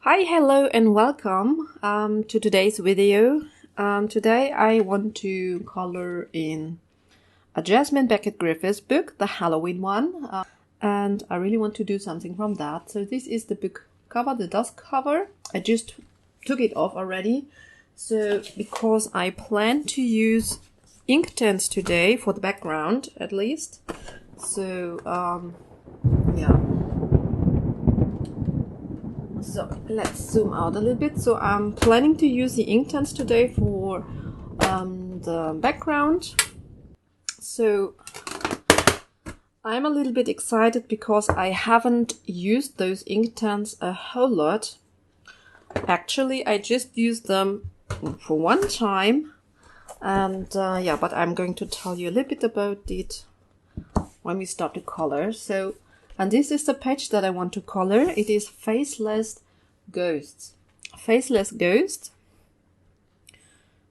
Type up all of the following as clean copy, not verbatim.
Hi, hello, and welcome to today's video. Today I want to color in a Jasmine Becket-Griffith book, the Halloween one, and I really want to do something from that. So this is the book cover, the dust cover. I just took it off already. So because I plan to use Inktense today for the background, at least. So yeah. So let's zoom out a little bit. So I'm planning to use the Inktense today for the background. So I'm a little bit excited because I haven't used those Inktense a whole lot. Actually, I just used them for one time. And yeah, but I'm going to tell you a little bit about it when we start to color. So, and this is the page that I want to color. It is Faceless Ghosts. Faceless Ghost.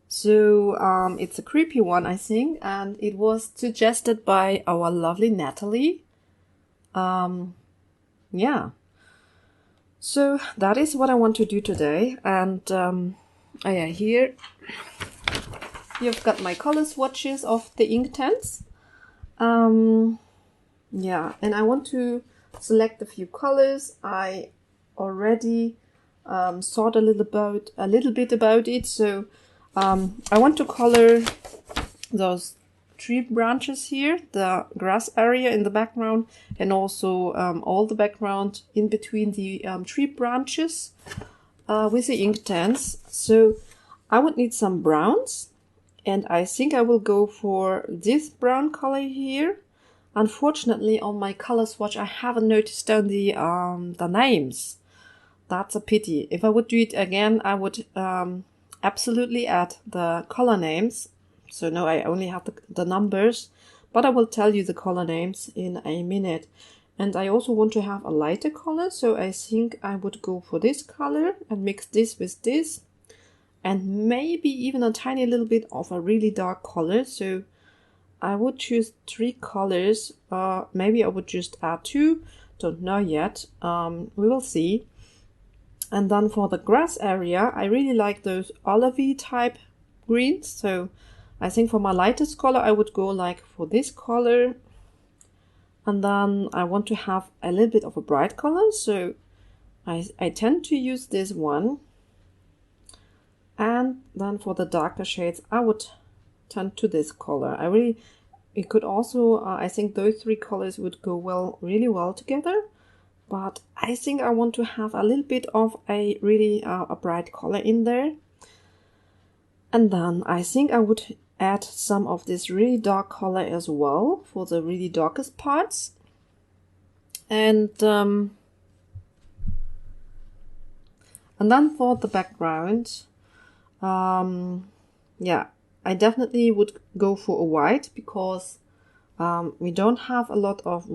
So it's a creepy one, I think, and it was suggested by our lovely Natalie. Yeah. So that is what I want to do today. And yeah, here you've got my color swatches of the Inktense. Yeah, and I want to select a few colors. I already thought a little bit about it. So I want to color those tree branches here, the grass area in the background, and also all the background in between the tree branches with the Inktense. So I would need some browns, and I think I will go for this brown color here. Unfortunately, on my color swatch, I haven't noticed down the names. That's a pity. If I would do it again, I would absolutely add the color names. So no, I only have the numbers, but I will tell you the color names in a minute. And I also want to have a lighter color, so I think I would go for this color and mix this with this. And maybe even a tiny little bit of a really dark color. So I would choose 3 colors. Maybe I would just add 2. Don't know yet. We will see. And then for the grass area, I really like those olivey type greens. So I think for my lightest color, I would go like for this color. And then I want to have a little bit of a bright color. So I tend to use this one. And then for the darker shades, I would tend to this color. It could also, I think those 3 colors would go really well together. But I think I want to have a little bit of a really a bright color in there. And then I think I would add some of this really dark color as well for the really darkest parts. And then for the background, yeah, I definitely would go for a white because we don't have a lot of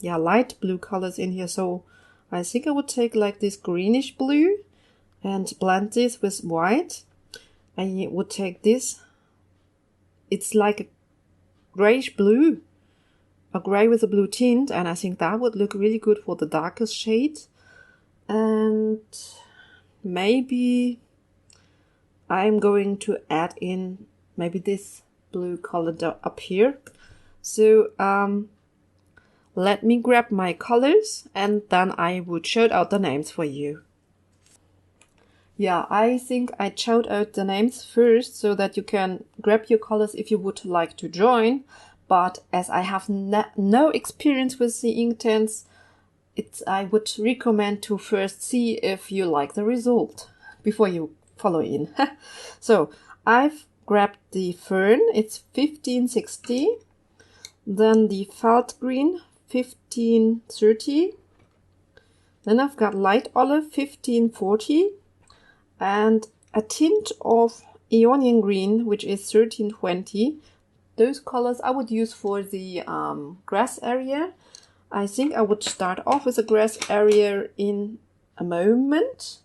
light blue colors in here. So I think I would take like this greenish blue and blend this with white. I would take this. It's like a grayish blue, a gray with a blue tint, and I think that would look really good for the darkest shade. And maybe I'm going to add in maybe this blue color up here. So let me grab my colors and then I would shout out the names for you. Yeah, I think I shout out the names first so that you can grab your colors if you would like to join. But as I have no experience with the Inktense, I would recommend to first see if you like the result before you follow in. So I've grabbed the FERN, it's 1560. Then the felt green, 1530. Then I've got light olive, 1540. And a tint of Ionian green, which is 1320. Those colors I would use for the grass area. I think I would start off with the grass area in a moment.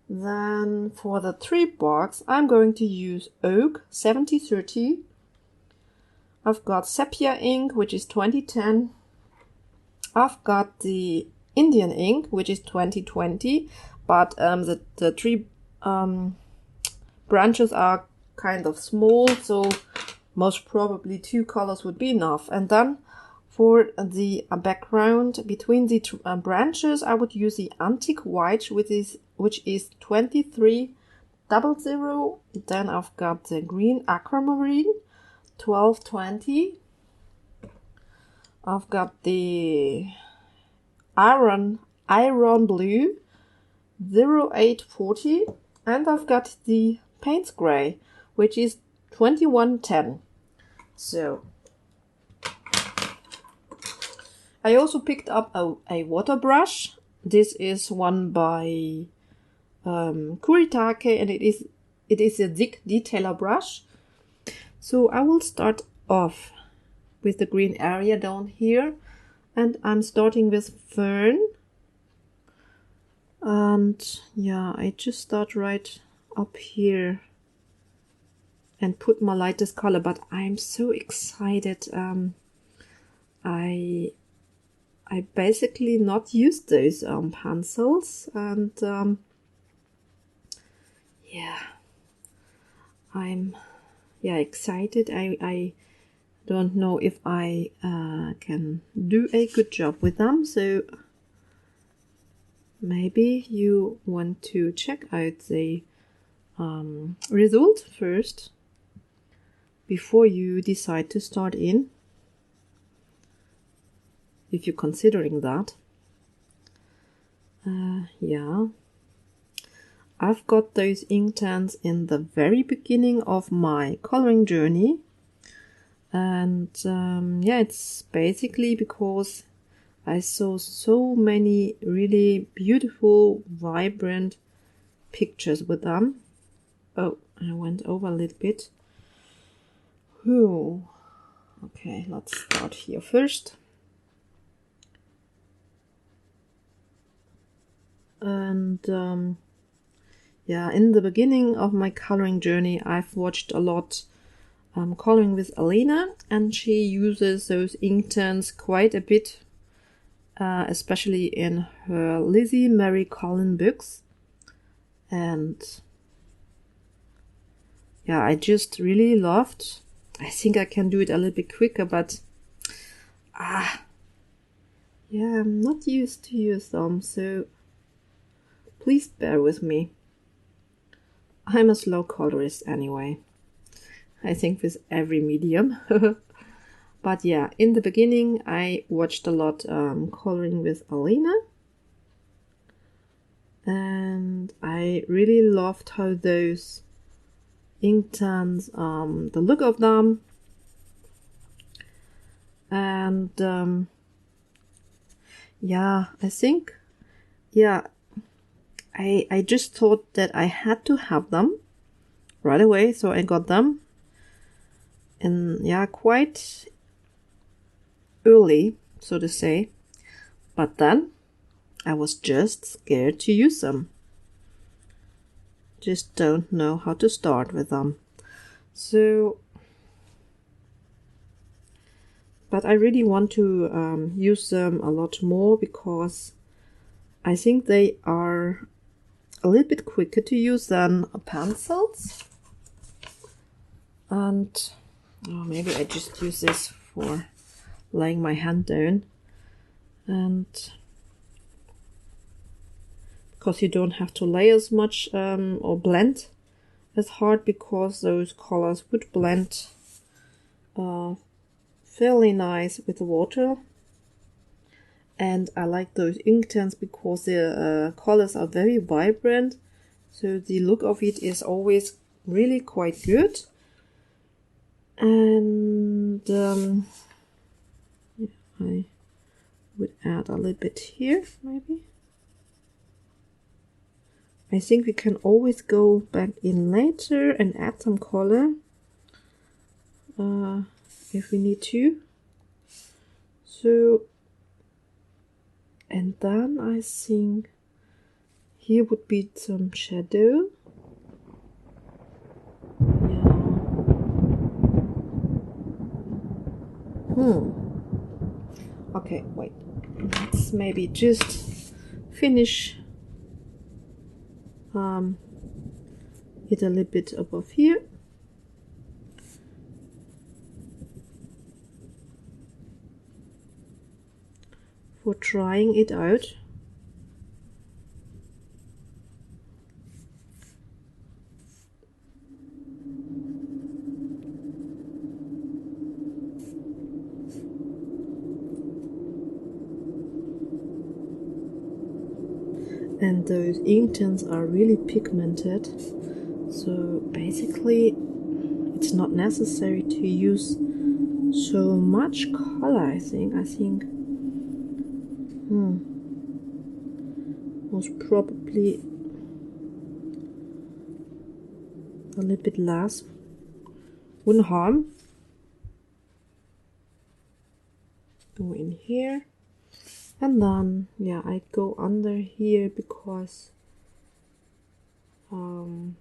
Then for the tree box, I'm going to use oak, 7030. I've got sepia ink, which is 2010. I've got the Indian ink, which is 2020, but the three branches are kind of small, so most probably 2 colors would be enough. And then for the background between the branches, I would use the Antique White, which is 2300. Then I've got the green aquamarine, 1220. I've got the iron blue, 0840, and I've got the Payne's Gray, which is 2110. So I also picked up a water brush. This is one by Kuritake, and it is a thick detailer brush. So I will start off with the green area down here, and I'm starting with FERN. And yeah, I just start right up here and put my lightest color, but I'm so excited. I basically not used those pencils, and yeah, I'm excited. I don't know if I can do a good job with them, so maybe you want to check out the result first before you decide to start in, if you're considering that. Yeah, I've got those Inktense in the very beginning of my coloring journey, and yeah, it's basically because I saw so many really beautiful, vibrant pictures with them. Oh, I went over a little bit. Whew. Okay, let's start here first. And yeah, in the beginning of my coloring journey, I've watched a lot Coloring with Alina, and she uses those Inktense quite a bit, especially in her Lizzie Mary Collin books. And yeah, I just really loved. I think I can do it a little bit quicker, but yeah, I'm not used to use them, so please bear with me. I'm a slow colorist anyway, I think with every medium. But yeah, in the beginning I watched a lot Coloring with Alina, and I really loved how those Inktense, the look of them, and yeah, I think, yeah, I just thought that I had to have them right away, so I got them, and yeah, quite early, so to say, but then I was just scared to use them. Just don't know how to start with them. So, but I really want to use them a lot more, because I think they are a little bit quicker to use than pencils. And maybe I just use this for laying my hand down, and because you don't have to lay as much or blend as hard, because those colors would blend fairly nice with the water. And I like those Inktense because the colors are very vibrant, so the look of it is always really quite good. And yeah, I would add a little bit here, maybe. I think we can always go back in later and add some color if we need to. So, and then I think here would be some shadow. Yeah. Okay, wait. Let's let's maybe just finish it a little bit above here. For trying it out. And those Inktense are really pigmented, so basically it's not necessary to use so much color. I think most probably a little bit less wouldn't harm. Go in here. And then, yeah, I go under here because of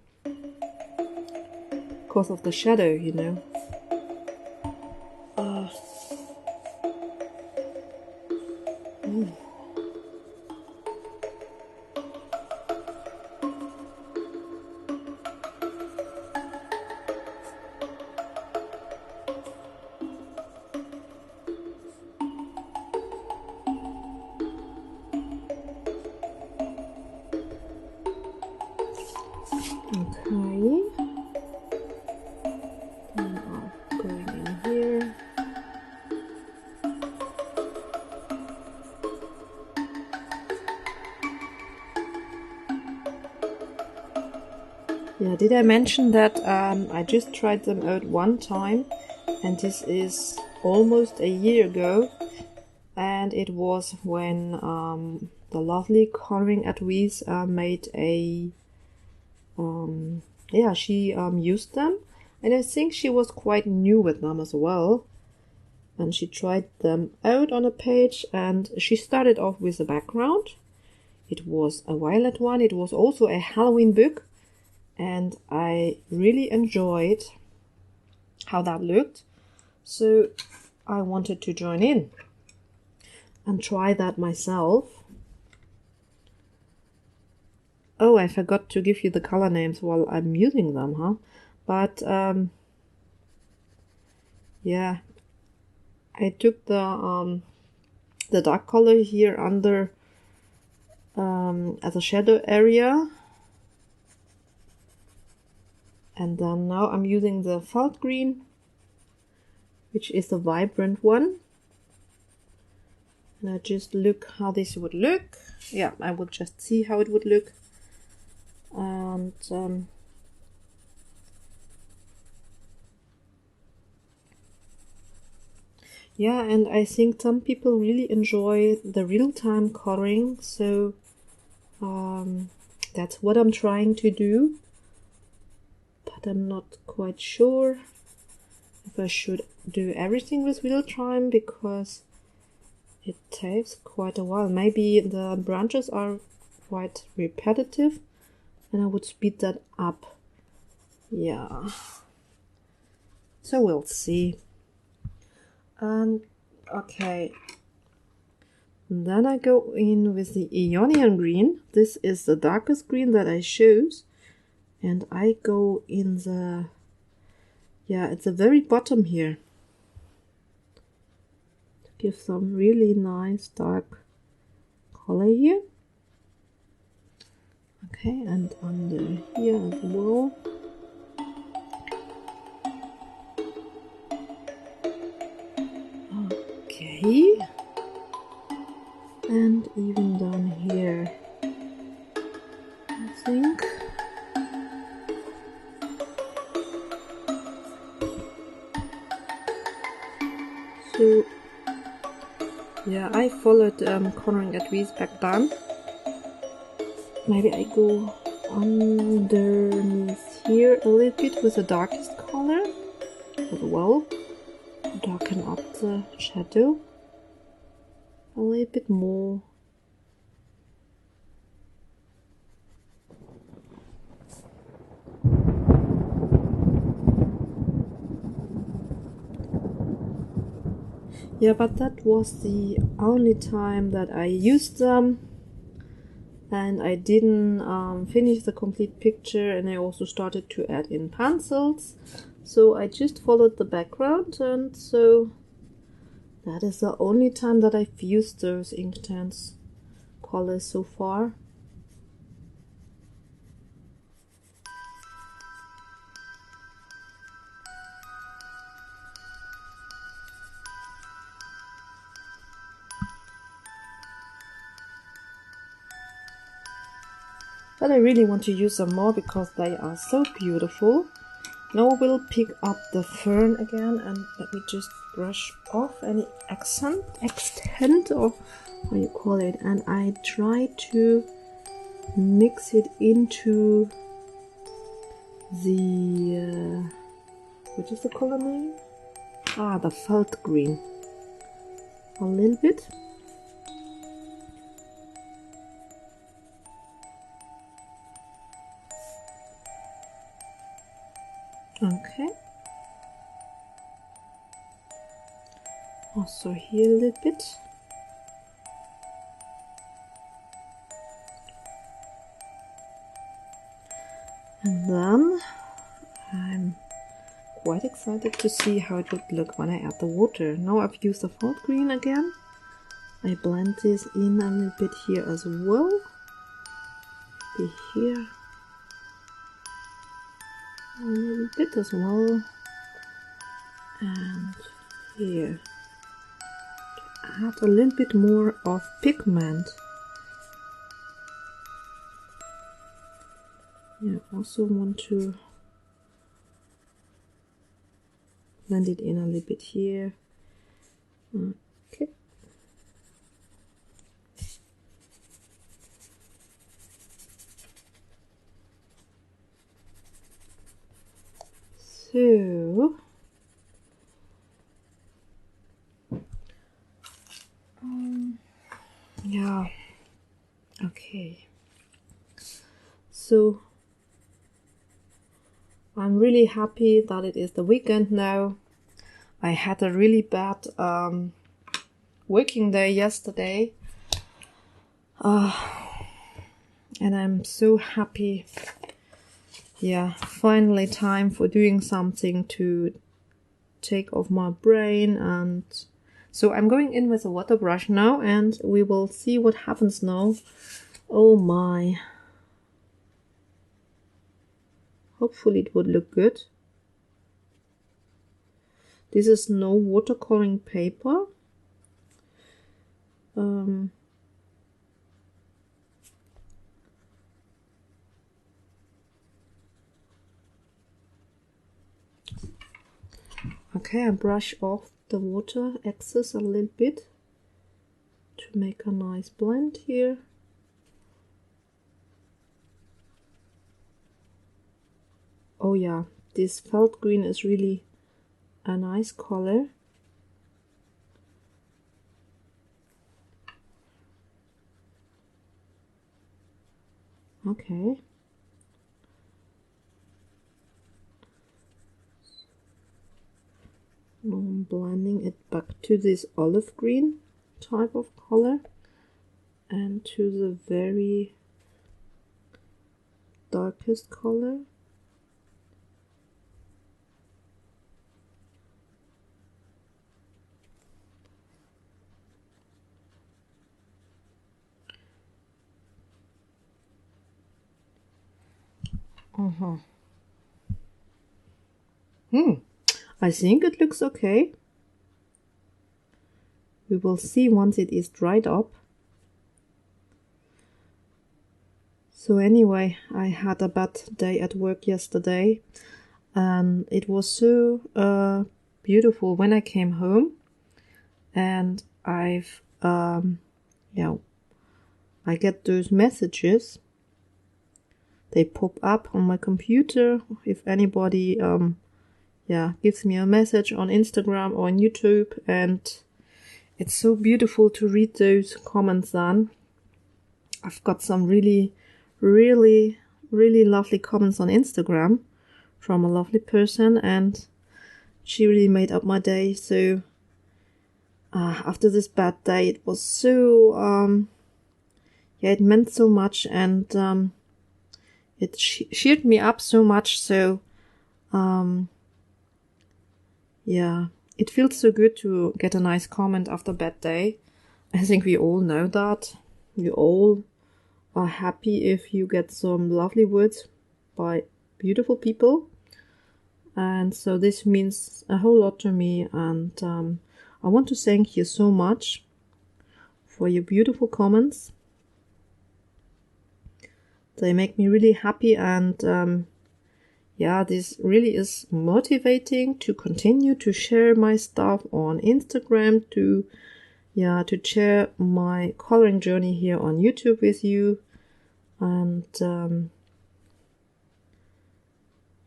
the shadow, you know. Okay. Now going in here. Yeah, did I mention that I just tried them out one time, and this is almost a year ago, and it was when the lovely Coloring Advice made a yeah, she used them, and I think she was quite new with them as well, and she tried them out on a page, and she started off with a background. It was a violet one. It was also a Halloween book, and I really enjoyed how that looked, so I wanted to join in and try that myself. Oh, I forgot to give you the color names while I'm using them, huh? But yeah, I took the dark color here under as a shadow area, and then now I'm using the felt green, which is the vibrant one. And I just look how this would look. Yeah, I would just see how it would look. And yeah, and I think some people really enjoy the real-time coloring, so that's what I'm trying to do, but I'm not quite sure if I should do everything with real-time, because it takes quite a while. Maybe the branches are quite repetitive, and I would speed that up. Yeah. So we'll see. And okay. And then I go in with the Ionian green. This is the darkest green that I chose. And I go in the, yeah, at the very bottom here, to give some really nice dark color here. Okay, and under here as well. Okay, and even down here, I think. So yeah, I followed Coloring Advice back then. Maybe I go underneath here a little bit with the darkest color as well. Darken up the shadow a little bit more. Yeah, but that was the only time that I used them, and I didn't finish the complete picture, and I also started to add in pencils. So I just followed the background, and so that is the only time that I've used those Inktense colors so far. But I really want to use them more because they are so beautiful. Now we'll pick up the FERN again, and let me just brush off any extent, or how you call it, and I try to mix it into the what is the color name? The felt green a little bit. Okay. Also here a little bit. And then I'm quite excited to see how it would look when I add the water. Now I've used the felt green again. I blend this in a little bit here as well. Be here. A little bit as well, and here to add a little bit more of pigment. Yeah, also want to blend it in a little bit here. Okay. So, yeah, okay. So, I'm really happy that it is the weekend now. I had a really bad working day yesterday. And I'm so happy. Yeah, finally time for doing something to take off my brain. And so I'm going in with a water brush now, and we will see what happens now. Oh my. Hopefully it would look good. This is no watercoloring paper. Okay, I brush off the water excess a little bit to make a nice blend here. Oh yeah, this felt green is really a nice color. Okay. Now I'm blending it back to this olive green type of color and to the very darkest color. I think it looks okay. We will see once it is dried up. So anyway, I had a bad day at work yesterday, and it was so beautiful when I came home, and I get those messages. They pop up on my computer if anybody gives me a message on Instagram or on YouTube, and it's so beautiful to read those comments then. I've got some really lovely comments on Instagram from a lovely person, and she really made up my day. So after this bad day, it was so, yeah, it meant so much, and it cheered me up so much. So, yeah, it feels so good to get a nice comment after a bad day. I think we all know that. We all are happy if you get some lovely words by beautiful people. And so this means a whole lot to me. And I want to thank you so much for your beautiful comments. They make me really happy, and yeah, this really is motivating to continue to share my stuff on Instagram, to share my coloring journey here on YouTube with you. And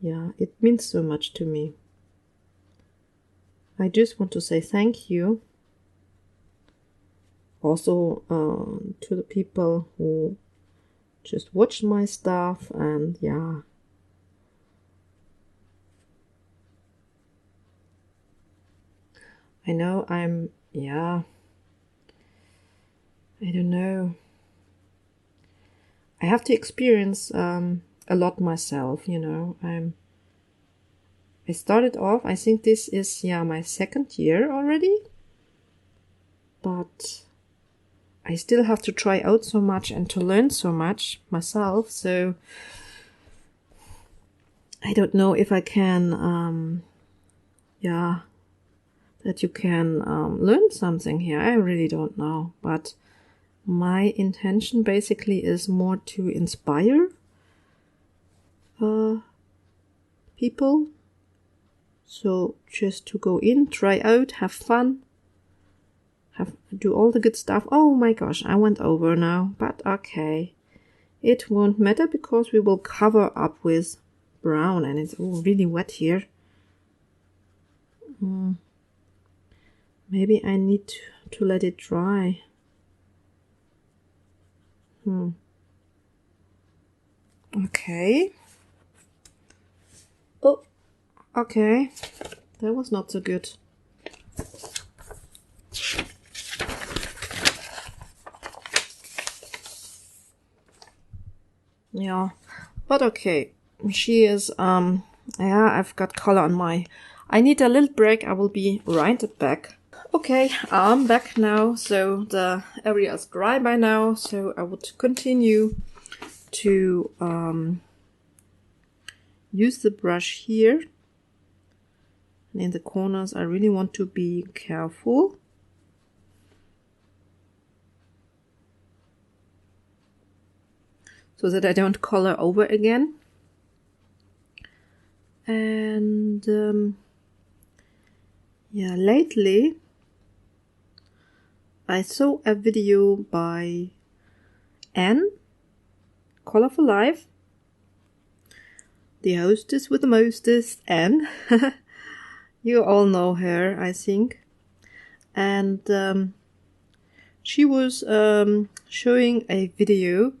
yeah, it means so much to me. I just want to say thank you also to the people who just watch my stuff, and yeah, I know I don't know. I have to experience a lot myself, you know. I started off, I think this is, my second year already. But I still have to try out so much and to learn so much myself. So I don't know if I can, that you can learn something here. I really don't know. But my intention basically is more to inspire people. So just to go in, try out, have fun, do all the good stuff. Oh my gosh, I went over now, but okay. It won't matter because we will cover up with brown, and it's all really wet here. Maybe I need to let it dry. Okay. Oh, okay. That was not so good. Yeah, but okay. She is, I've got color on my... I need a little break. I will be right back. Okay, I'm back now. So the area is dry by now. So I would continue to use the brush here. And in the corners, I really want to be careful. So that I don't color over again. And lately I saw a video by Anne, Color for Life, the hostess with the mostest, Anne. You all know her, I think. And she was showing a video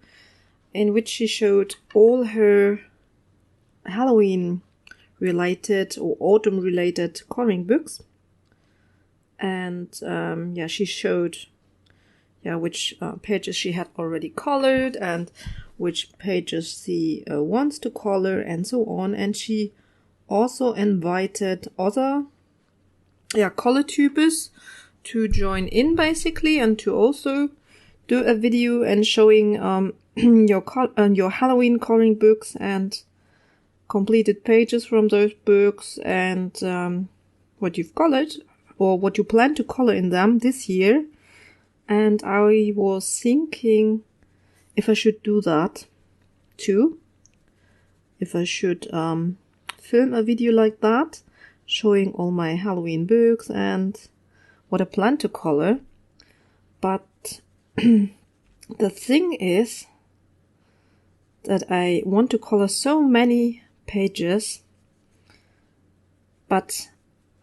in which she showed all her Halloween related or autumn related coloring books. And she showed which pages she had already colored and which pages she wants to color and so on. And she also invited other color tubers to join in basically, and to also do a video and showing your Halloween coloring books and completed pages from those books, and what you've colored or what you plan to color in them this year. And I was thinking if I should do that too, if I should film a video like that showing all my Halloween books and what I plan to color. But the thing is that I want to color so many pages, but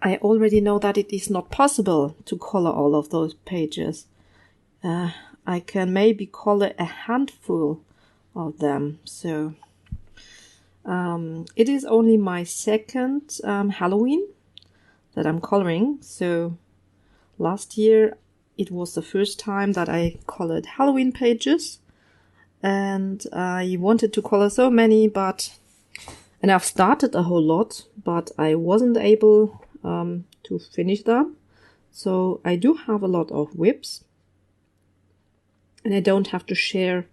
I already know that it is not possible to color all of those pages. I can maybe color a handful of them. So it is only my second Halloween that I'm coloring. So last year it was the first time that I colored Halloween pages, and I wanted to color so many, and I've started a whole lot, but I wasn't able to finish them. So I do have a lot of whips, and I don't have to share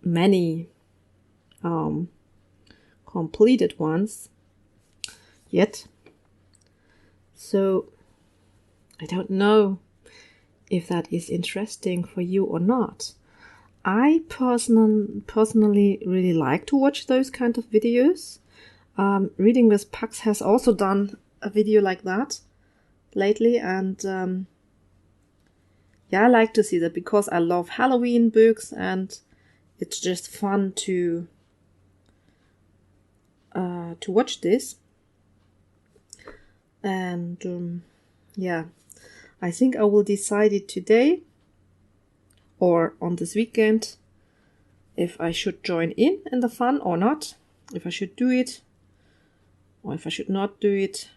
many completed ones yet. So I don't know if that is interesting for you or not. I personally really like to watch those kind of videos. Reading with Pax has also done a video like that lately, and yeah, I like to see that because I love Halloween books, and it's just fun to watch this. And yeah, I think I will decide it today or on this weekend if I should join in the fun or not, if I should do it or if I should not do it.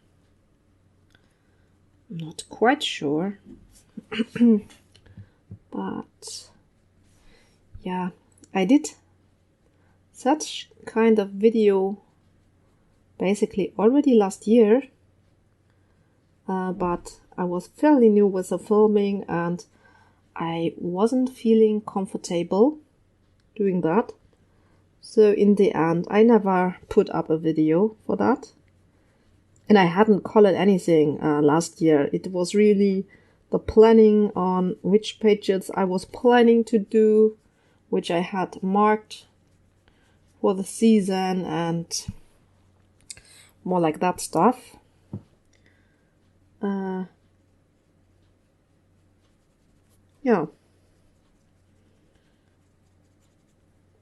I'm not quite sure. But yeah, I did such kind of video basically already last year, but I was fairly new with the filming and I wasn't feeling comfortable doing that. So in the end, I never put up a video for that. And I hadn't colored anything last year. It was really the planning on which pages I was planning to do, which I had marked for the season and more like that stuff. Yeah.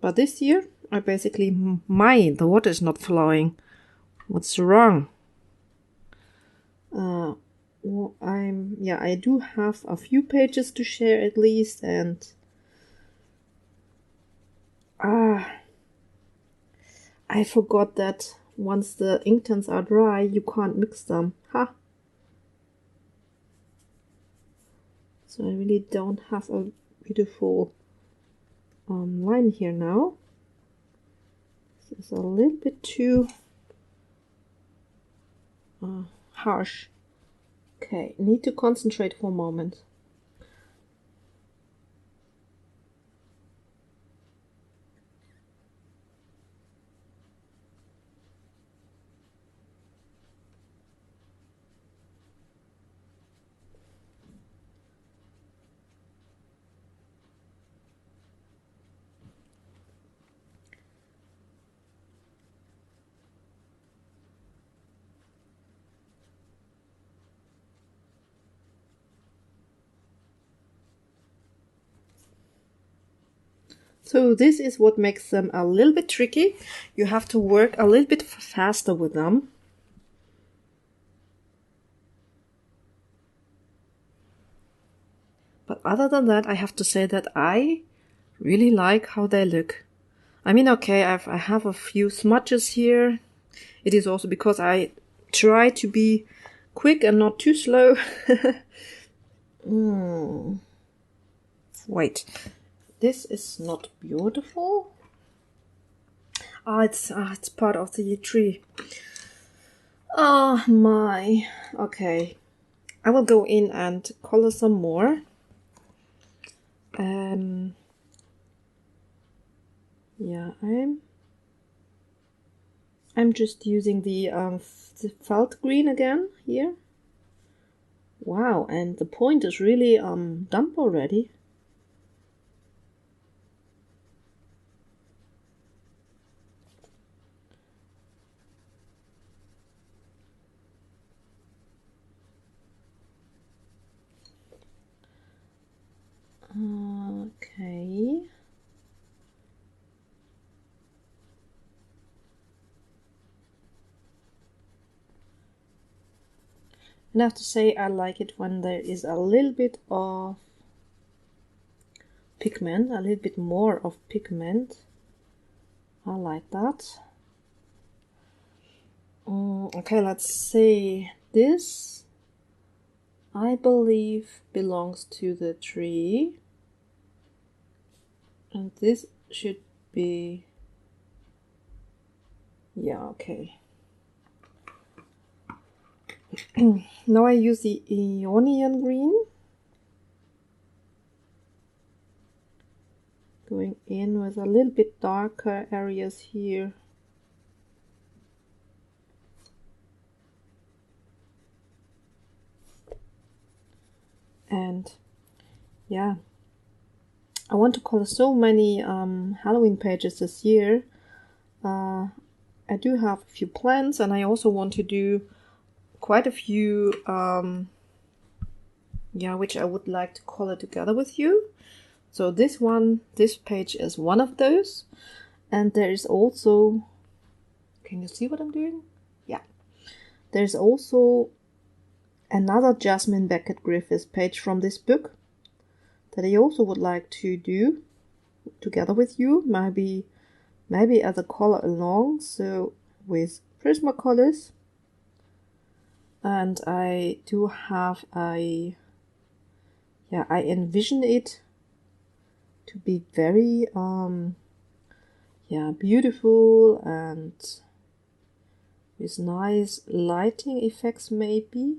But this year, I basically the water is not flowing. What's wrong? Well, I do have a few pages to share at least, and I forgot that once the Inktense are dry, you can't mix them. Ha! So I really don't have a beautiful line here now. This is a little bit too harsh. Okay, need to concentrate for a moment. So this is what makes them a little bit tricky. You have to work a little bit faster with them. But other than that, I have to say that I really like how they look. I mean, okay, I have a few smudges here. It is also because I try to be quick and not too slow. Wait. This is not beautiful. It's part of the tree. Oh my. Okay. I will go in and color some more. Yeah, I'm just using the felt green again here. Wow, and the point is really damp already. Okay. And I have to say I like it when there is a little bit of pigment, a little bit more of pigment. I like that. Okay, let's say this. I believe belongs to the tree. And this should be, yeah, okay. Now I use the Ionian green. Going in with a little bit darker areas here. And yeah, I want to color so many Halloween pages this year. I do have a few plans, and I also want to do quite a few, which I would like to color together with you. So this page is one of those. And there is also, can you see what I'm doing? Yeah. There's also another Jasmine Becket-Griffith page from this book that I also would like to do together with you, maybe as a color along, so with Prismacolors. And I do have I envision it to be very beautiful and with nice lighting effects maybe,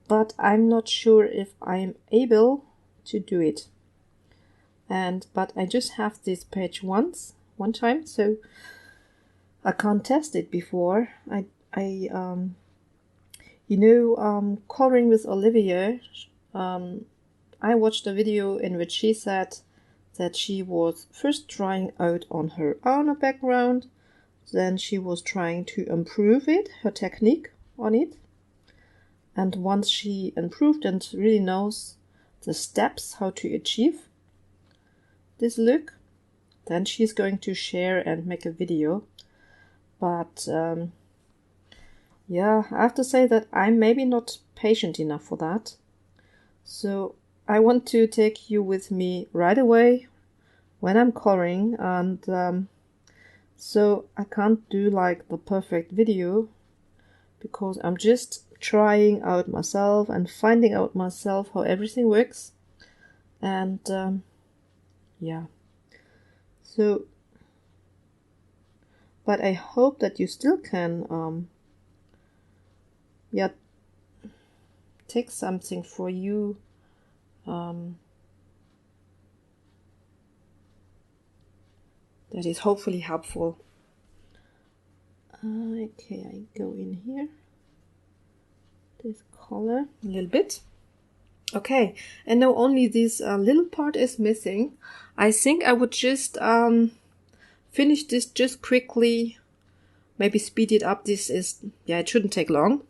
but I'm not sure if I'm able to do it. But I just have this page one time, so I can't test it before. Coloring with Olivia, I watched a video in which she said that she was first trying out on her own background, then she was trying to improve her technique on it. And once she improved and really knows the steps how to achieve this look, then she's going to share and make a video. But I have to say that I'm maybe not patient enough for that. So I want to take you with me right away when I'm coloring, and so I can't do like the perfect video because I'm just trying out myself and finding out myself how everything works. And but I hope that you still can take something for you that is hopefully helpful. Okay, I go in here, this color a little bit. Okay, and now only this little part is missing. I think I would just finish this just quickly, maybe speed it up. It shouldn't take long.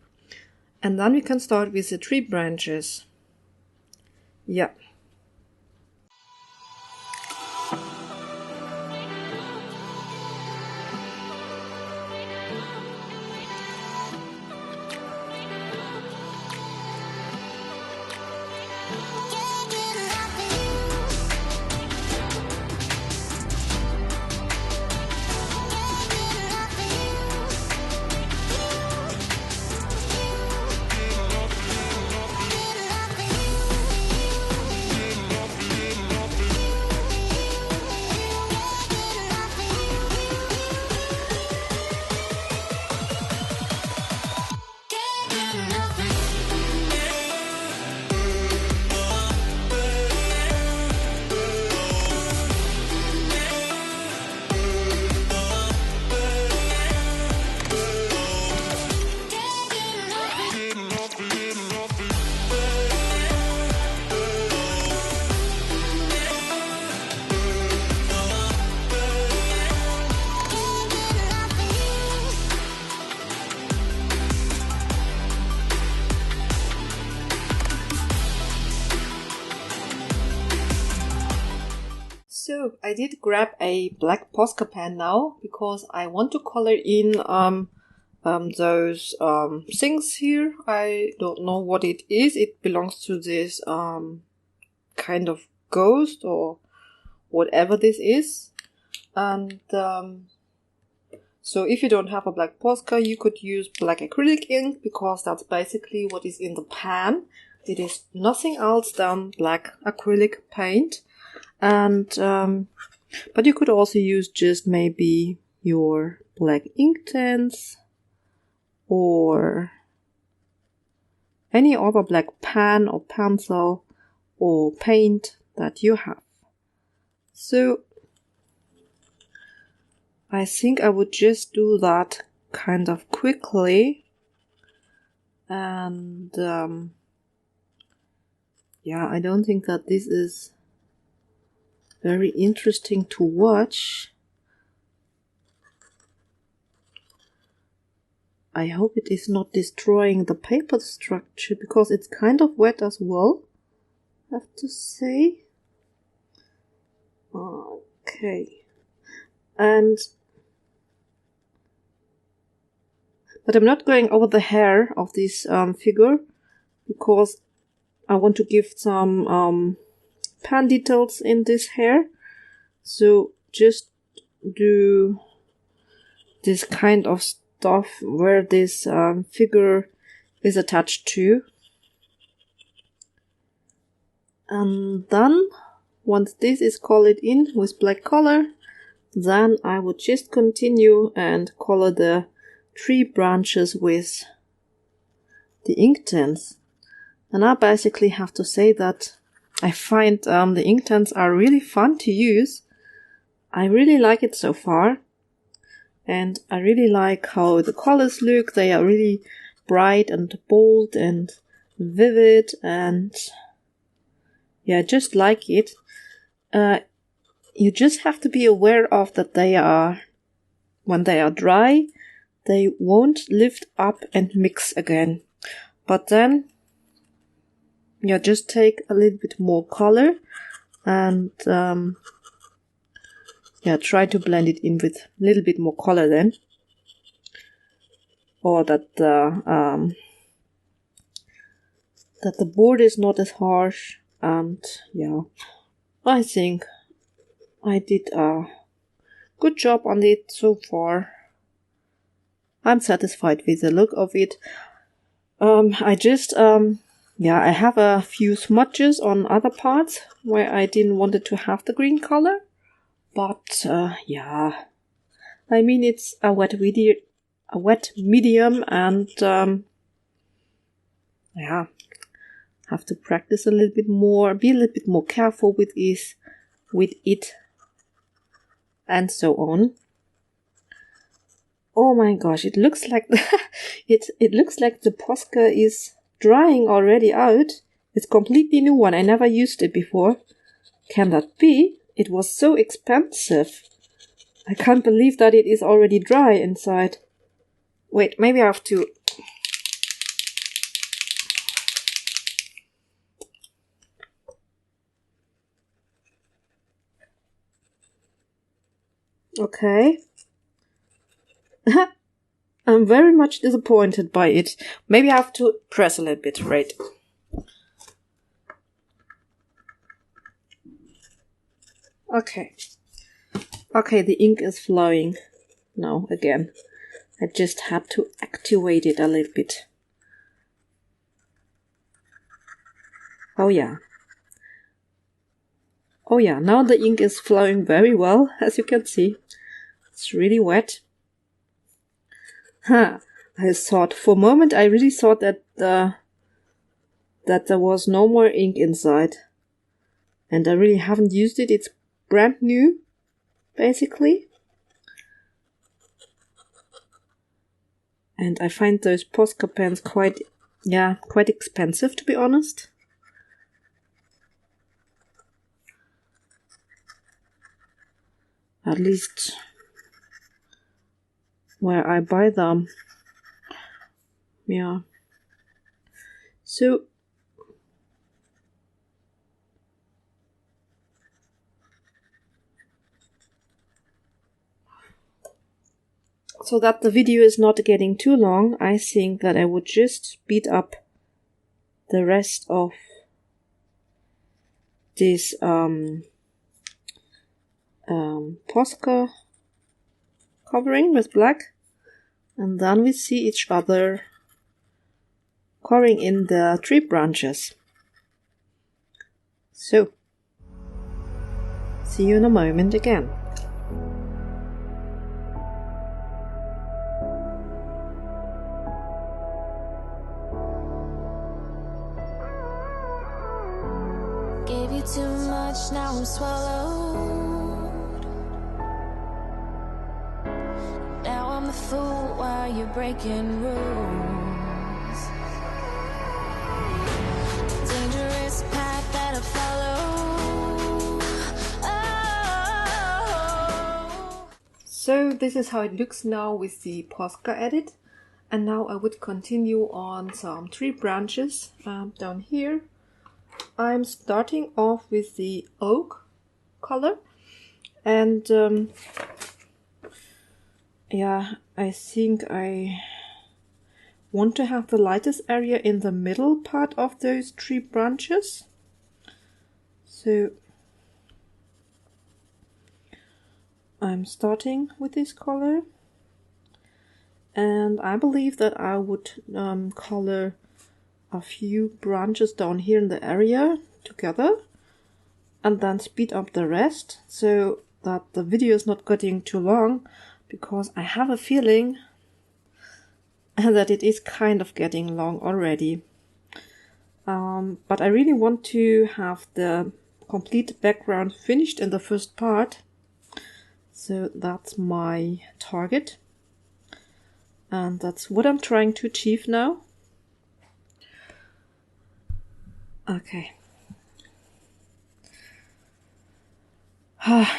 And then we can start with the tree branches. Yeah. So I did grab a black Posca pen now because I want to color in those things here. I don't know what it is. It belongs to this kind of ghost or whatever this is. And so if you don't have a black Posca, you could use black acrylic ink because that's basically what is in the pan. It is nothing else than black acrylic paint. And but you could also use just maybe your black Inktense or any other black pen or pencil or paint that you have. So I think I would just do that kind of quickly. And yeah, I don't think that this is very interesting to watch. I hope it is not destroying the paper structure, because it's kind of wet as well, I have to say. Okay. But I'm not going over the hair of this figure, because I want to give some pen details in this hair. So just do this kind of stuff where this figure is attached to. And then, once this is colored in with black color, then I would just continue and color the tree branches with the Inktense. And I basically have to say that I find the Inktense are really fun to use. I really like it so far. And I really like how the colors look. They are really bright and bold and vivid, and yeah, I just like it. You just have to be aware of that when they are dry, they won't lift up and mix again. But then, yeah, just take a little bit more color and yeah, try to blend it in with a little bit more color then. Or that the board is not as harsh. And yeah, I think I did a good job on it so far. I'm satisfied with the look of it. Yeah, I have a few smudges on other parts where I didn't want it to have the green color. But yeah, I mean, it's a wet medium, and yeah, have to practice a little bit more, be a little bit more careful with it, and so on. Oh my gosh, it looks like it looks like the Posca is drying already out. It's completely new one. I never used it before. Can that be? It was so expensive. I can't believe that it is already dry inside. Wait, maybe I have to... Okay. I'm very much disappointed by it. Maybe I have to press a little bit, right? Okay. Okay, the ink is flowing now again. I just had to activate it a little bit. Oh yeah. Oh yeah, now the ink is flowing very well, as you can see. It's really wet. I thought, for a moment I really thought that there was no more ink inside. And I really haven't used it. It's brand new, basically. And I find those Posca pens quite expensive, to be honest. At least where I buy them. Yeah. So that the video is not getting too long, I think that I would just speed up the rest of this Posca covering with black, and then we see each other coloring in the tree branches. So, see you in a moment again. Gave you too much, now I'm swallowed. Now I'm a fool while you're breaking rules. Dangerous path that I follow. Oh. So this is how it looks now with the Posca edit. And now I would continue on some tree branches down here. I'm starting off with the oak color, and yeah, I think I want to have the lightest area in the middle part of those tree branches. So I'm starting with this color, and I believe that I would color a few branches down here in the area together and then speed up the rest so that the video is not getting too long, because I have a feeling that it is kind of getting long already. But I really want to have the complete background finished in the first part, so that's my target and that's what I'm trying to achieve now. Okay.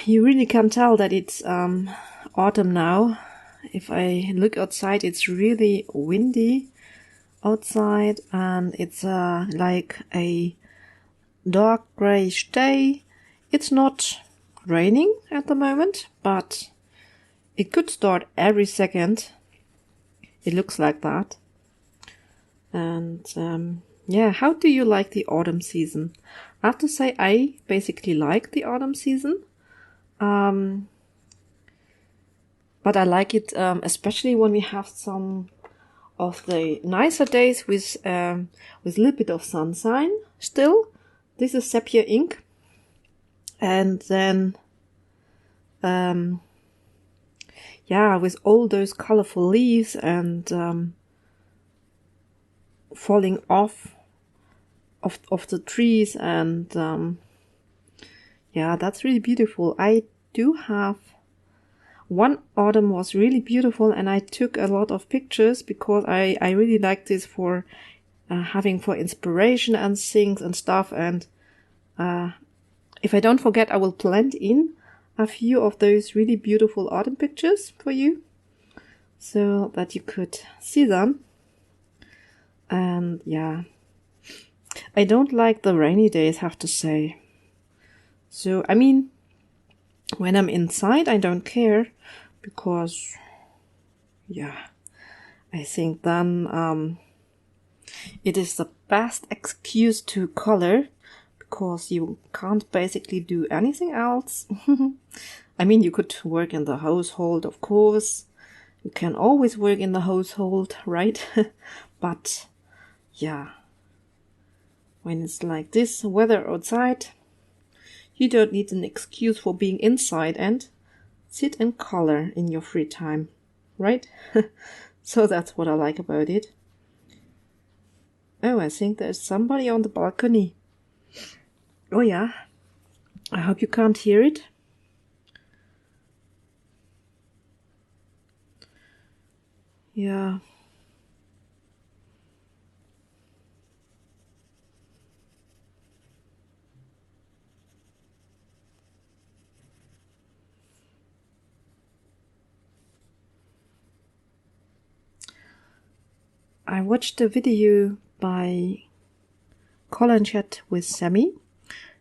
You really can tell that it's autumn now. If I look outside, it's really windy outside, and it's like a dark grayish day. It's not raining at the moment, but it could start every second. It looks like that. And yeah, how do you like the autumn season? I have to say I basically like the autumn season. But I like it especially when we have some of the nicer days with a little bit of sunshine still. This is sepia ink. And then yeah, with all those colorful leaves and falling off of the trees, and yeah, that's really beautiful. I do have one autumn was really beautiful, and I took a lot of pictures because I really like this for having for inspiration and things and stuff. And if I don't forget, I will blend in a few of those really beautiful autumn pictures for you so that you could see them. And yeah, I don't like the rainy days, have to say. So, I mean, when I'm inside, I don't care, because, yeah, I think then it is the best excuse to color, because you can't basically do anything else. I mean, you could work in the household, of course. You can always work in the household, right? But, yeah, when it's like this weather outside, you don't need an excuse for being inside and sit and color in your free time, right? So that's what I like about it. Oh, I think there's somebody on the balcony. Oh yeah, I hope you can't hear it. Yeah. I watched a video by Call and Chat with Sammy.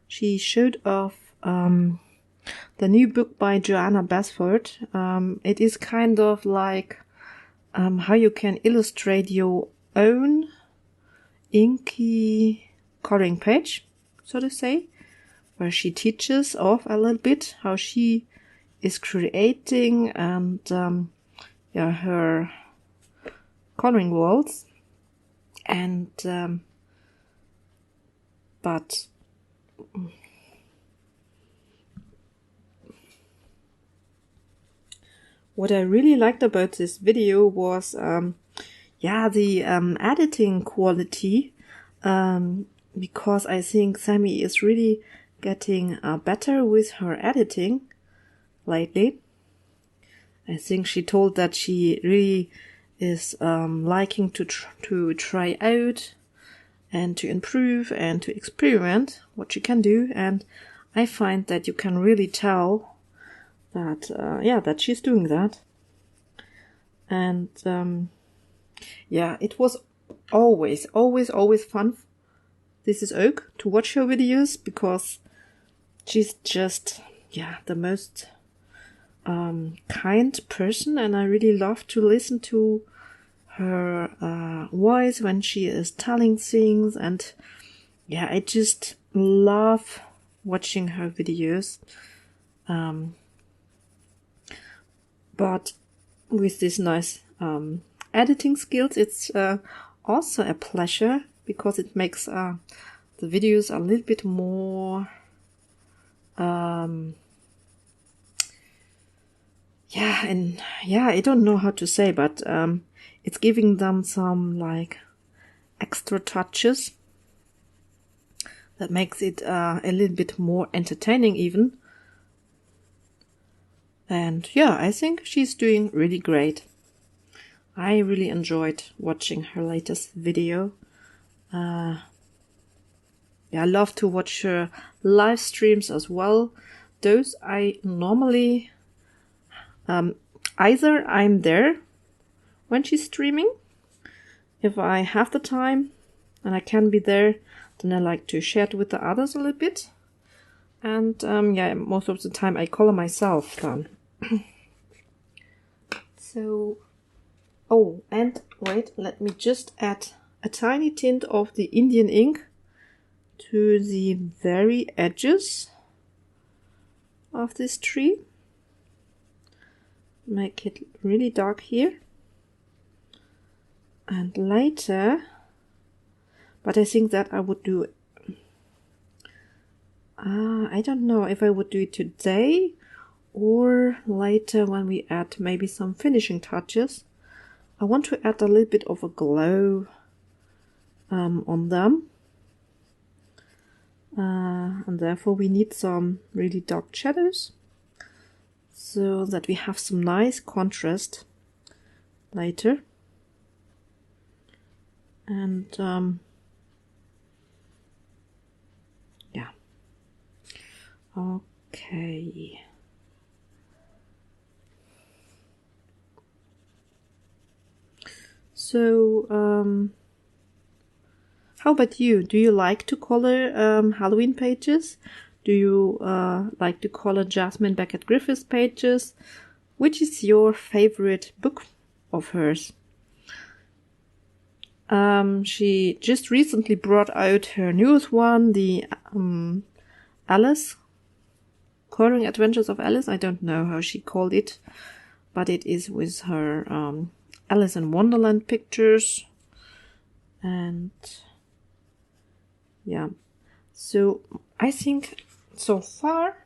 She showed off the new book by Joanna Basford. It is kind of like how you can illustrate your own inky coloring page, so to say, where she teaches off a little bit how she is creating and yeah, her coloring walls. And but what I really liked about this video was the editing quality, because I think Sammy is really getting better with her editing lately. I think she told that she really is liking to try out and to improve and to experiment what she can do, and I find that you can really tell that that she's doing that. And it was always fun. This is Oak to watch her videos, because she's just the most kind person, and I really love to listen to her voice when she is telling things, and I just love watching her videos. But with this nice editing skills, it's also a pleasure, because it makes the videos a little bit more I don't know how to say, but it's giving them some like extra touches that makes it a little bit more entertaining even. And I think she's doing really great. I really enjoyed watching her latest video. I love to watch her live streams as well. Those I normally either I'm there when she's streaming, if I have the time and I can be there, then I like to share it with the others a little bit. And most of the time I color myself then. So, and wait, let me just add a tiny tint of the Indian ink to the very edges of this tree. Make it really dark here. And later, but I think that I would do, I don't know if I would do it today or later when we add maybe some finishing touches. I want to add a little bit of a glow on them. And therefore we need some really dark shadows, so that we have some nice contrast later. And okay. So how about you? Do you like to color Halloween pages? Do you like to color Jasmine Becket-Griffith pages? Which is your favorite book of hers? She just recently brought out her newest one, the Alice, Coloring Adventures of Alice. I don't know how she called it, but it is with her Alice in Wonderland pictures. And so I think so far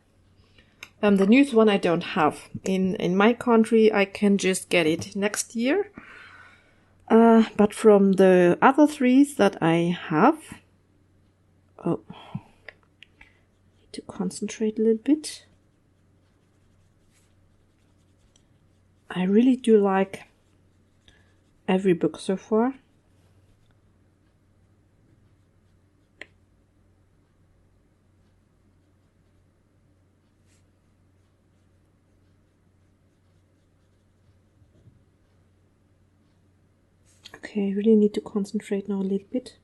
the newest one I don't have. In my country I can just get it next year. But from the other three that I have, need to concentrate a little bit. I really do like every book so far. Okay, I really need to concentrate now a little bit.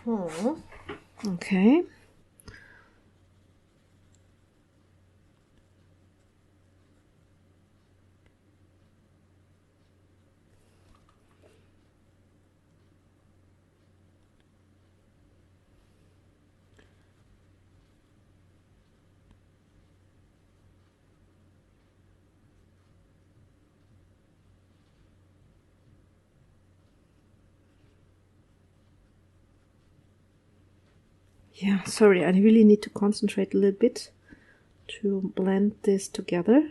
Okay. Yeah, sorry, I really need to concentrate a little bit to blend this together.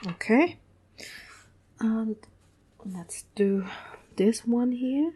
Okay, and let's do this one here.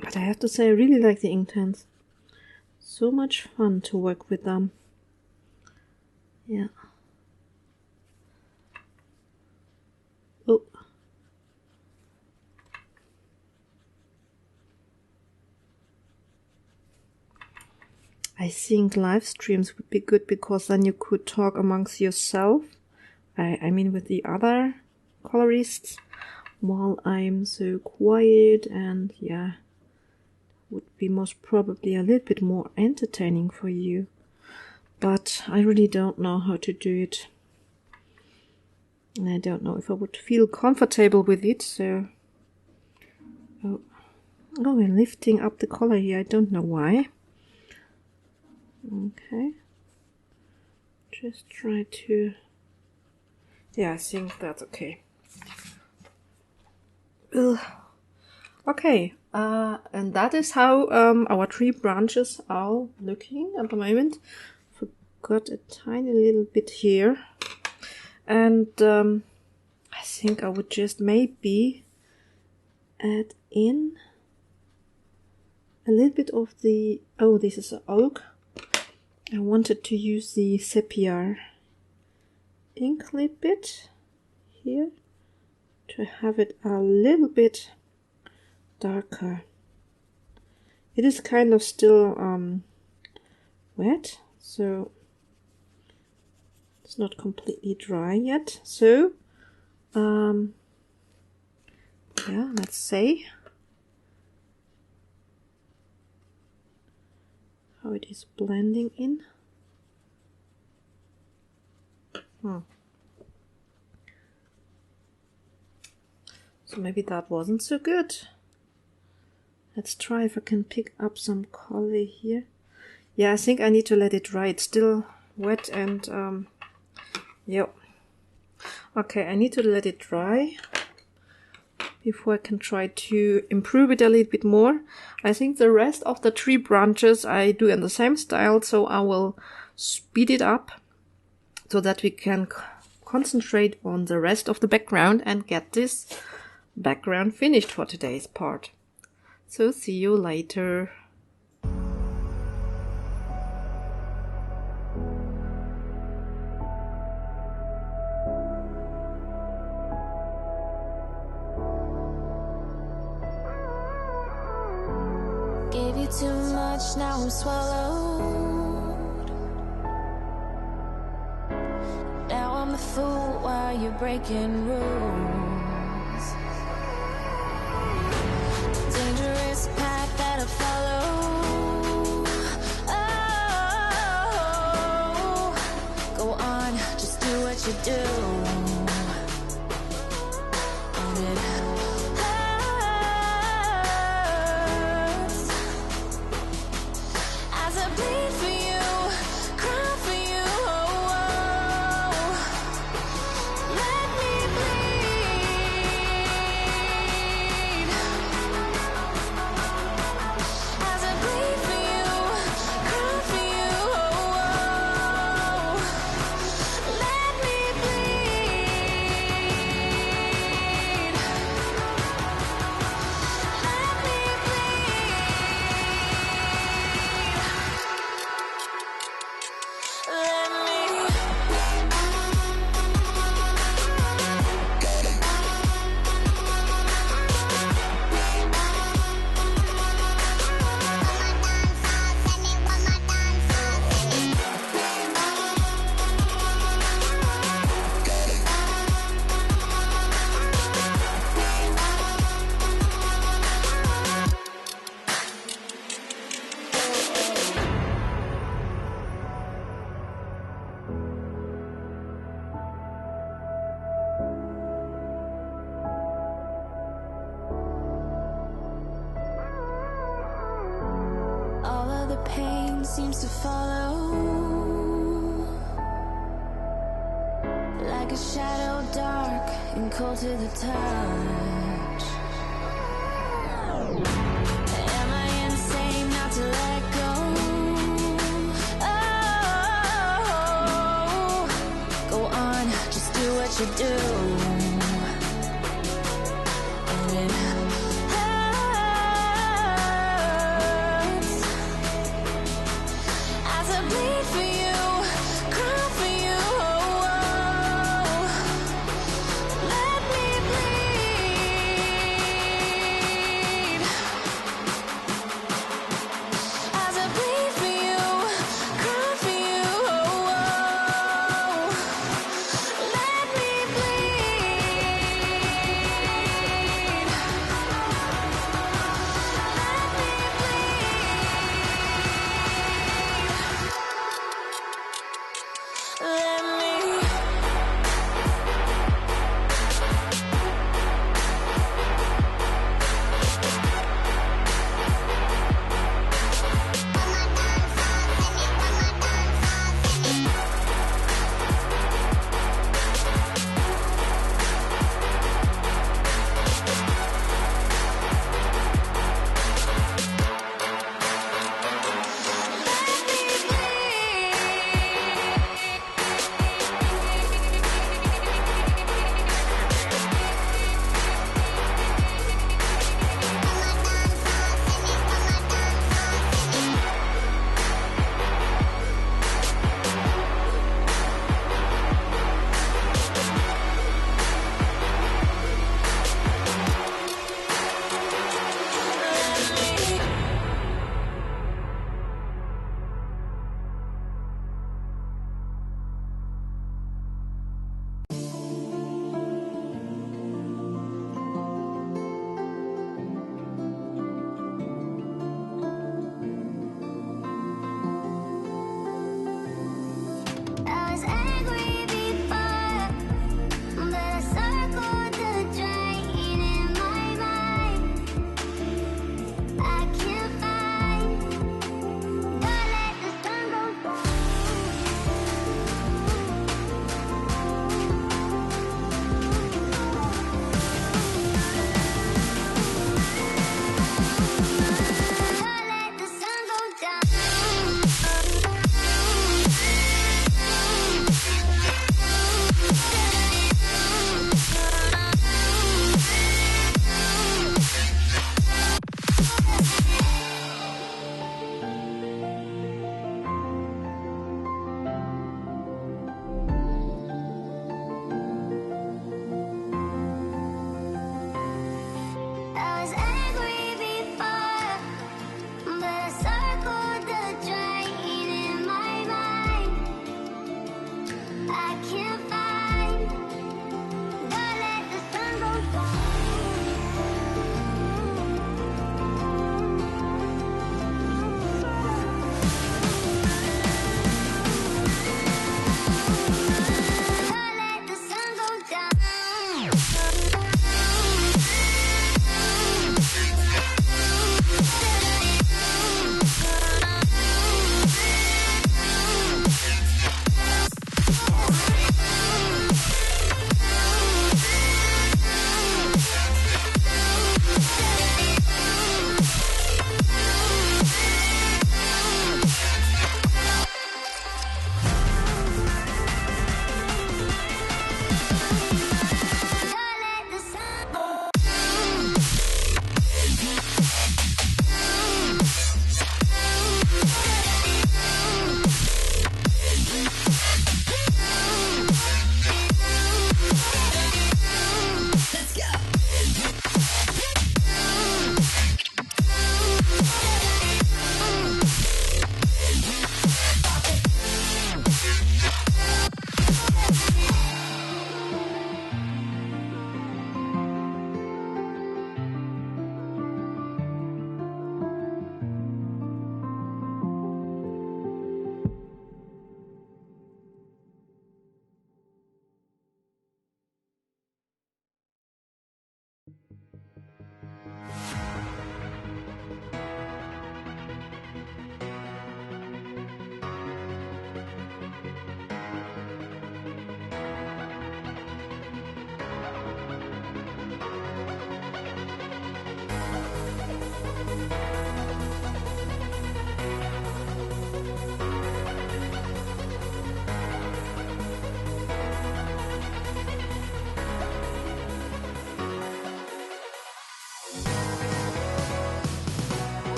But I have to say, I really like the Inktense. So much fun to work with them. Yeah. Oh. I think live streams would be good because then you could talk amongst yourself. I mean with the other colorists while I'm so quiet, and yeah, would be most probably a little bit more entertaining for you. But I really don't know how to do it. And I don't know if I would feel comfortable with it, so... Oh, we're lifting up the color here, I don't know why. Okay. Just try to... Yeah, I think that's okay. Ugh. Okay, and that is how our tree branches are looking at the moment. Forgot a tiny little bit here. And I think I would just maybe add in a little bit of the... Oh, this is an oak. I wanted to use the sepia ink a little bit here to have it a little bit darker. It is kind of still wet, so it's not completely dry yet. So yeah, let's say how it is blending in. So maybe that wasn't so good. Let's try if I can pick up some color here. Yeah, I think I need to let it dry. It's still wet and yeah. Okay, I need to let it dry before I can try to improve it a little bit more. I think the rest of the tree branches I do in the same style, so I will speed it up so that we can concentrate on the rest of the background and get this background finished for today's part. So see you later. Gave you too much, now I'm swallowed. Now I'm the fool while you're breaking rules. Dangerous path that I follow. Oh, go on, just do what you do. And it hurts as I bleed for you, cry for you. Oh, let me bleed. one seems to follow, like a shadow dark and cold to the touch. Am I insane not to let go? Oh, go on, just do what you do. And it hurts as I bleed for you, cry for you. Let me bleed as I bleed for you, cry for you. Let me bleed.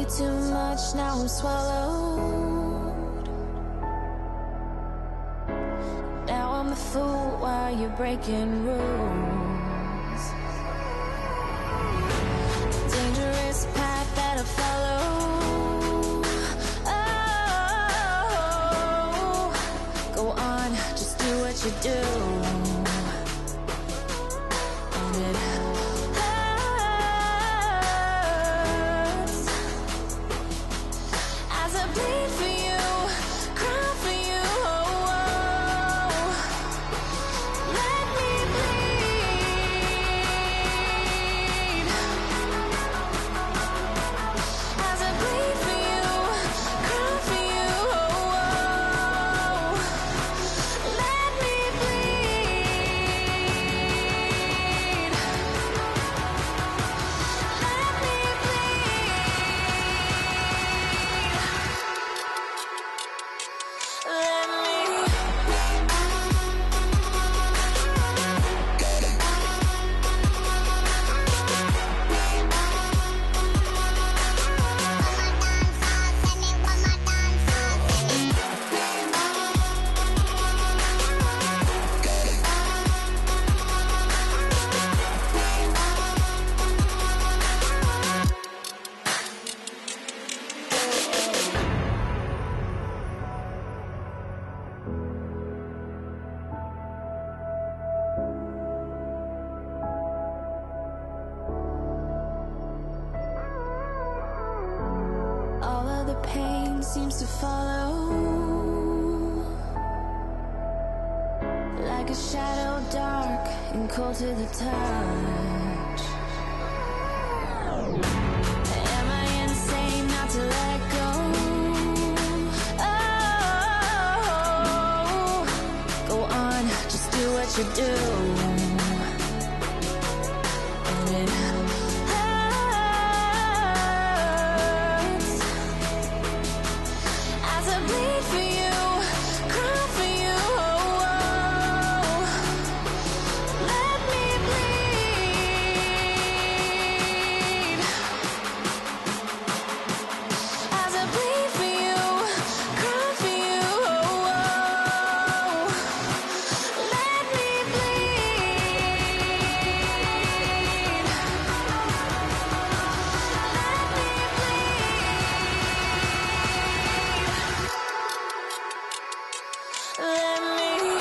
you too much, now I'm swallowed. Now I'm a fool while you're breaking rules. Dangerous path that I follow. Oh, go on, just do what you do. And it hurts as I bleed for you, cry for you. Oh, oh. Let me bleed as I bleed for you, cry for you. Oh, oh. Let me bleed. Let me all of the pain seems to follow like a shadow, dark and cold to the touch. Am I insane not to let go? Oh, go on, just do what you do. And it hurts as I bleed for you, cry for you. Oh, oh. Let me bleed as I bleed for you, cry for you. Oh, oh. Let me bleed. Let me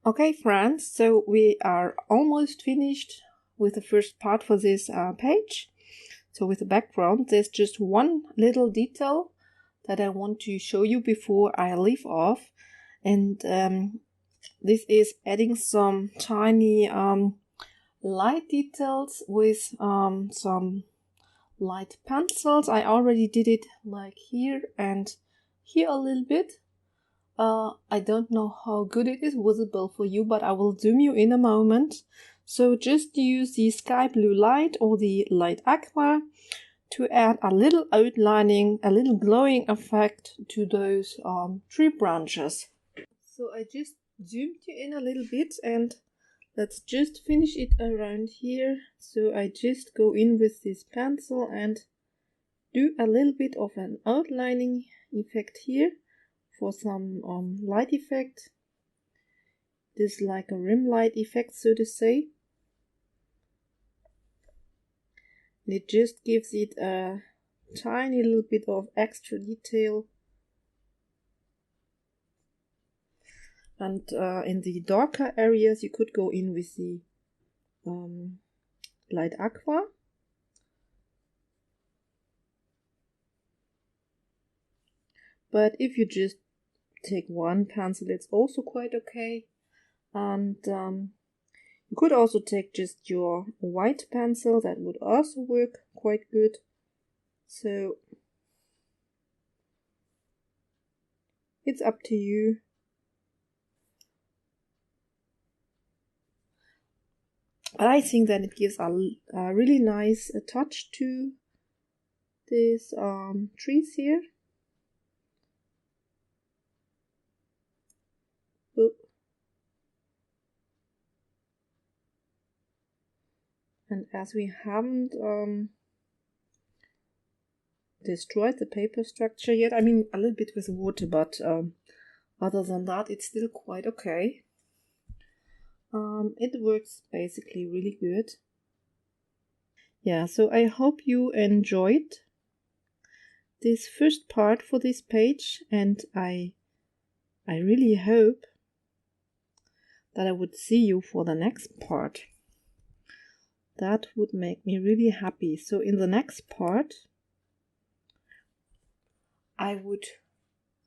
Okay, friends, so we are almost finished with the first part for this page. So with the background, there's just one little detail that I want to show you before I leave off. And this is adding some tiny light details with some light pencils. I already did it like here and here a little bit. I don't know how good it is visible for you, but I will zoom you in a moment. So just use the sky blue light or the light aqua to add a little outlining, a little glowing effect to those tree branches. So I just zoomed you in a little bit and let's just finish it around here. So I just go in with this pencil and do a little bit of an outlining effect here for some light effect. This is like a rim light effect, so to say. And it just gives it a tiny little bit of extra detail. And in the darker areas you could go in with the light aqua. But if you just take one pencil, it's also quite okay. And you could also take just your white pencil, that would also work quite good. So it's up to you. But I think that it gives a really nice touch to these trees here. Oop. And as we haven't destroyed the paper structure yet, I mean a little bit with water, but other than that it's still quite okay. It works basically really good. Yeah, so I hope you enjoyed this first part for this page, and I really hope that I would see you for the next part. That would make me really happy. So in the next part, I would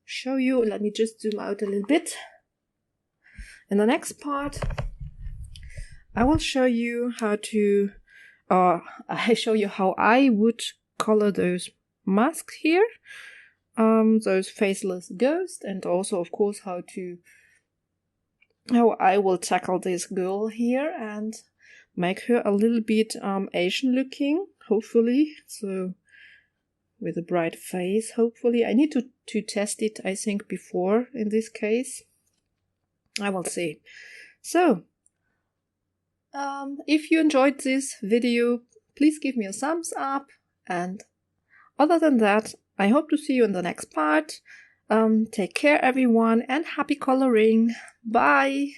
show you, let me just zoom out a little bit. In the next part, I will show you how to, I show you how I would color those masks here, those faceless ghosts, and also of course how I will tackle this girl here and make her a little bit Asian looking, hopefully, so with a bright face, hopefully. I need to test it, I think, before in this case. I will see. So, if you enjoyed this video, please give me a thumbs up, and other than that, I hope to see you in the next part. Take care everyone, and happy coloring. Bye!